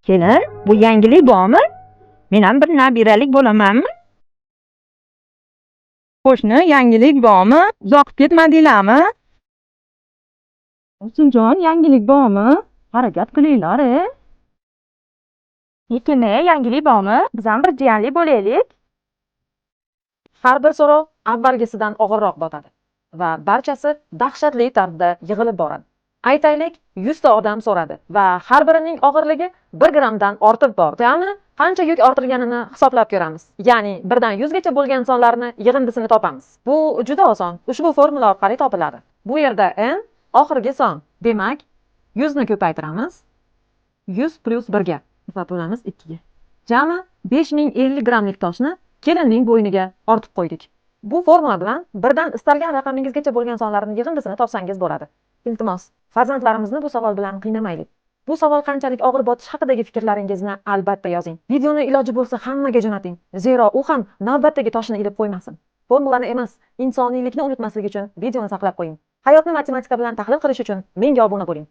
Kelin, bu yangilik bormi? Men ham bir nabiralik bo'lamanmi? Qo'shni, yangilik bormi? Uzoqib ketmadinglarmi? Tursunjon, yangilik bormi? Harakat qilinglar. Lekin yangilik bormi? Biz ham bir jiyanli bo'laylik. Har bir so'rov avvalgisidan og'irroq botadi va barchasi dahshatli tarzda yig'ilib boradi. Aytaylik, 100 ta odam so'radi va har birining og'irligi 1 grammdan ortib bordi. Ya'ni qancha yuk ortilganini hisoblab ko'ramiz. Ya'ni 1 dan 100 gacha bo'lgan sonlarni yig'indisini topamiz. Bu juda oson. Ushbu formula orqali topiladi. Bu yerda n oxirgi son. Demak, 100 ni ko'paytiramiz. 100 plus 1 ga bo'lamiz 2 ga. Jami 5050 grammlik toshni kelinning bo'yniga ortib qo'ydik. Bu formula bilan birdan istalgan raqamingizgacha bo'lgan sonlarni yig'indisini topsangiz bo'ladi. Iltimos, farzandlarimizni bu savol bilan qiynamaylik. Bu savol qanchalik og'ir botishi haqidagi fikrlaringizni albatta yozing. Videoni iloji bo'lsa hammaga jo'nating. Zero u ham navbatdagi toshni ilib qo'ymasin. Formulani emas, insoniylikni unutmaslik uchun videoni saqlab qo'ying. Hayotni matematika bilan tahlil qilish uchun menga obuna bo'ling.